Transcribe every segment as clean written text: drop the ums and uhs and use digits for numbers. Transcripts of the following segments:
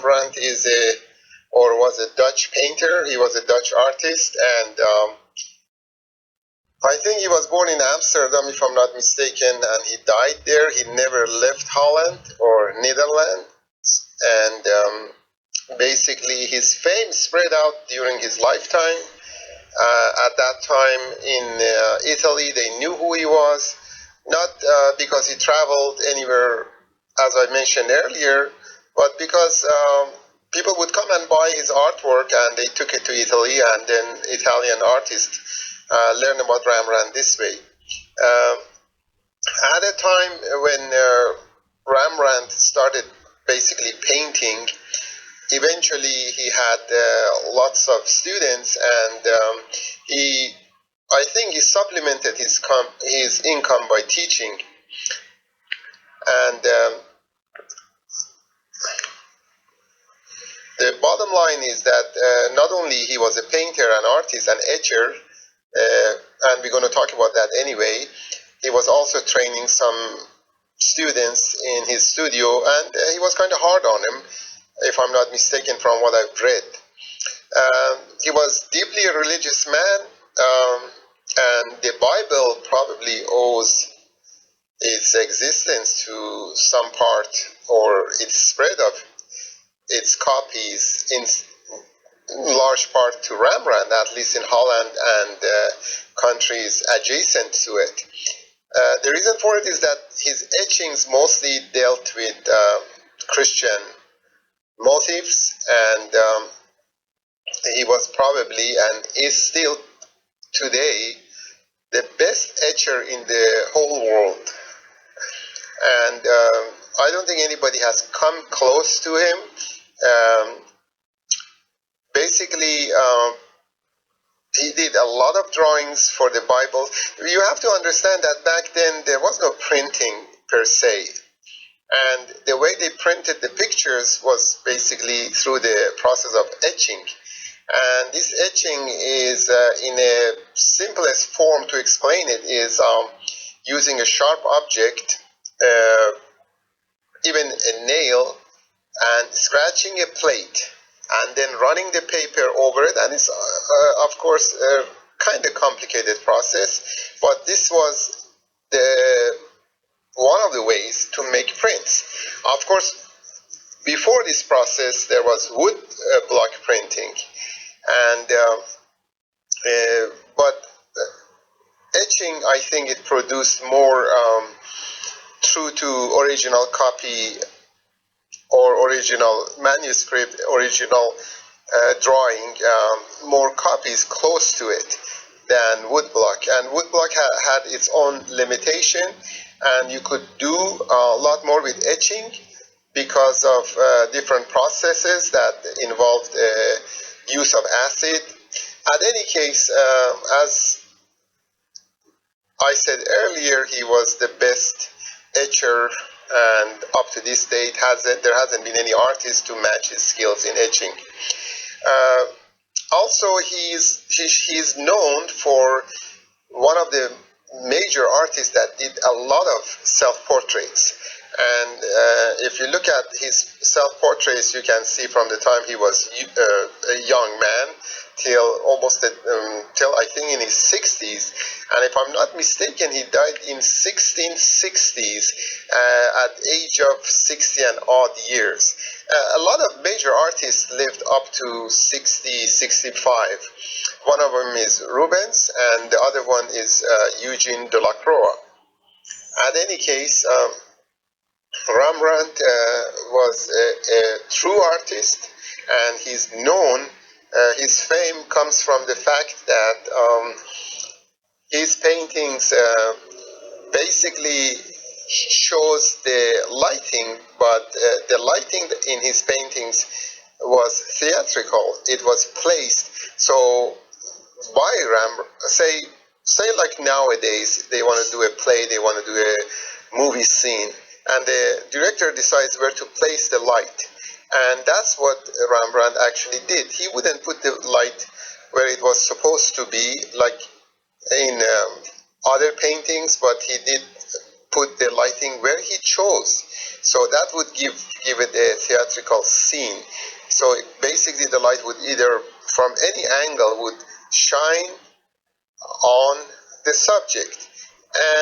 Rembrandt was a Dutch painter. He was a Dutch artist, and I think he was born in Amsterdam, if I'm not mistaken, and he died there. He never left Holland or Netherlands, and basically his fame spread out during his lifetime. At that time in Italy, they knew who he was, not because he traveled anywhere, as I mentioned earlier, but because people would come and buy his artwork, and they took it to Italy, and then Italian artists learned about Rembrandt this way. At a time when Rembrandt started basically painting, eventually he had lots of students, and I think he supplemented his income by teaching. And the bottom line is that not only he was a painter, an artist, an etcher, and we're going to talk about that anyway, he was also training some students in his studio, and he was kind of hard on them, if I'm not mistaken from what I've read. He was deeply a religious man, and the Bible probably owes its existence to some part, or its spread of its copies in large part to Rembrandt, at least in Holland and countries adjacent to it. The reason for it is that his etchings mostly dealt with Christian motifs, and he was probably, and is still today, the best etcher in the whole world. And I don't think anybody has come close to him. Basically, he did a lot of drawings for the Bible. You have to understand that back then there was no printing per se. And the way they printed the pictures was basically through the process of etching. And this etching is, in a simplest form to explain it, is using a sharp object, even a nail, and scratching a plate, and then running the paper over it. And it's, of course, a kind of complicated process, but this was one of the ways to make prints. Of course, before this process, there was wood block printing, and but etching, I think it produced more true to original copy or original manuscript, original drawing, more copies close to it than woodblock. And woodblock had its own limitation, and you could do a lot more with etching because of different processes that involved use of acid. At any case, as I said earlier, he was the best etcher, and up to this date there hasn't been any artist to match his skills in etching. Also, he's known for one of the major artists that did a lot of self-portraits. And if you look at his self-portraits, you can see from the time he was a young man till I think in his 60s. And if I'm not mistaken, he died in 1660s at age of 60 and odd years. A lot of major artists lived up to 60, 65. One of them is Rubens, and the other one is Eugene Delacroix. At any case, Rembrandt was a true artist, and he's known. His fame comes from the fact that his paintings basically shows the lighting, but the lighting in his paintings was theatrical. It was placed. So by Rembrandt, say like nowadays they want to do a play, they want to do a movie scene, and the director decides where to place the light. And that's what Rembrandt actually did. He wouldn't put the light where it was supposed to be, like in other paintings, but he did put the lighting where he chose. So that would give it a theatrical scene. So basically the light would either from any angle would shine on the subject,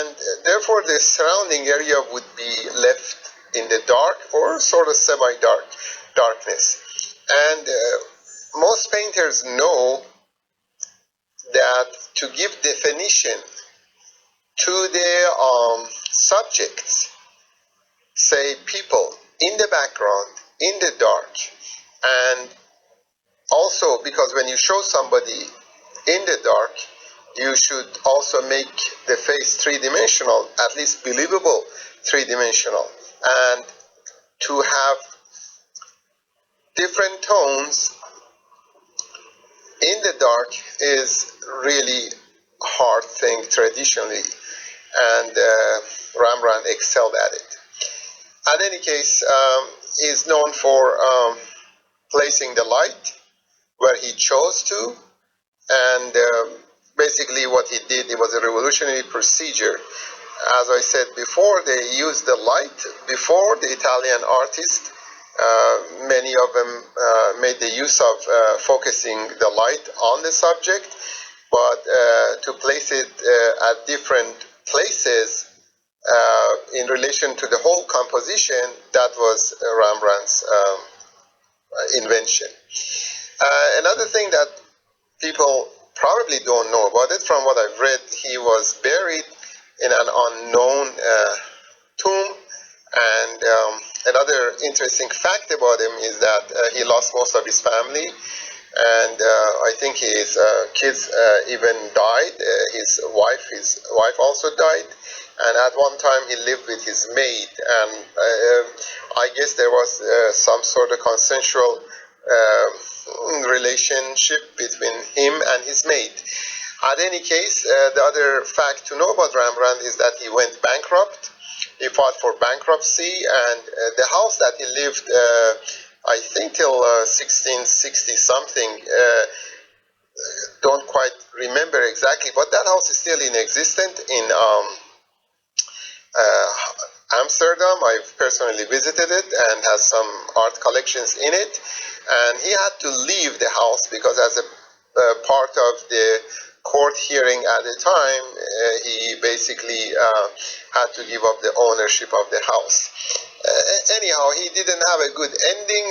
and therefore the surrounding area would be left in the dark or sort of semi-dark darkness. And most painters know that to give definition to the subjects, say people in the background, in the dark, and also because when you show somebody in the dark, you should also make the face three-dimensional, at least believable three-dimensional. And to have different tones in the dark is really hard thing traditionally, and Rembrandt excelled at it. In any case, he's known for placing the light where he chose to, and basically what he did, it was a revolutionary procedure. As I said before, they used the light before the Italian artists. Many of them made the use of focusing the light on the subject, but to place it at different places in relation to the whole composition, that was Rembrandt's invention. Another thing that people probably don't know about it, from what I've read, he was buried in an unknown tomb. And another interesting fact about him is that he lost most of his family, and I think his kids even died. His wife also died, and at one time he lived with his maid, and I guess there was some sort of consensual relationship between him and his maid. In any case, the other fact to know about Rembrandt is that he went bankrupt. He filed for bankruptcy, and the house that he lived, I think till 1660 something, don't quite remember exactly, but that house is still in existence in Amsterdam. I've personally visited it and has some art collections in it. And he had to leave the house because as a part of the court hearing at the time, he basically had to give up the ownership of the house. Anyhow, he didn't have a good ending.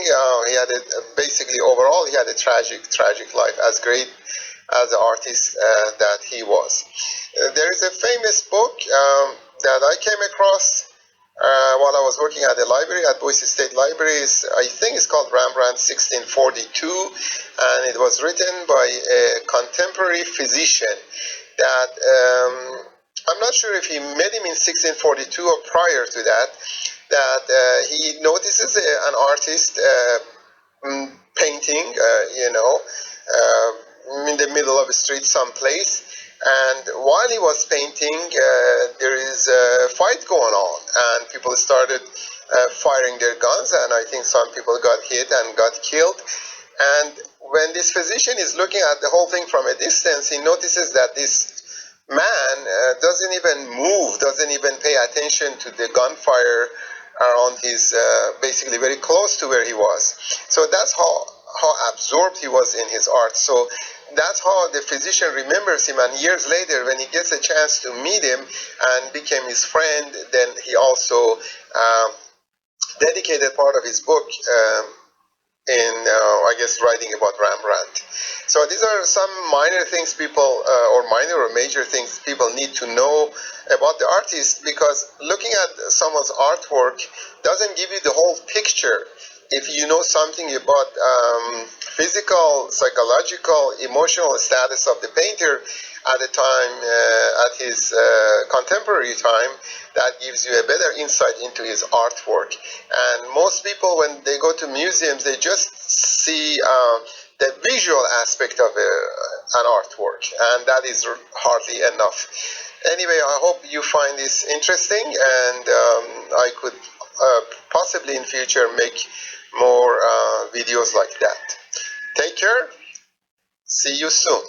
He had basically overall, he had a tragic life, as great as the artist that he was. There is a famous book that I came across while I was working at the library, at Boise State Libraries. I think it's called Rembrandt 1642, and it was written by a contemporary physician that I'm not sure if he met him in 1642 or prior to that, that he notices an artist painting, in the middle of a street someplace. And while he was painting, there is a fight going on, and people started firing their guns, and I think some people got hit and got killed. And when this physician is looking at the whole thing from a distance, he notices that this man doesn't even move, doesn't even pay attention to the gunfire around his, basically very close to where he was. So that's how absorbed he was in his art. So that's how the physician remembers him, and years later when he gets a chance to meet him and became his friend, then he also dedicated part of his book in, I guess, writing about Rembrandt. So these are some minor things people, or minor or major things people need to know about the artist, because looking at someone's artwork doesn't give you the whole picture. If you know something about physical, psychological, emotional status of the painter at the time, at his contemporary time, that gives you a better insight into his artwork. And most people, when they go to museums, they just see the visual aspect of an artwork, and that is hardly enough. Anyway, I hope you find this interesting, and I could possibly in future make more videos like that. Take care. See you soon.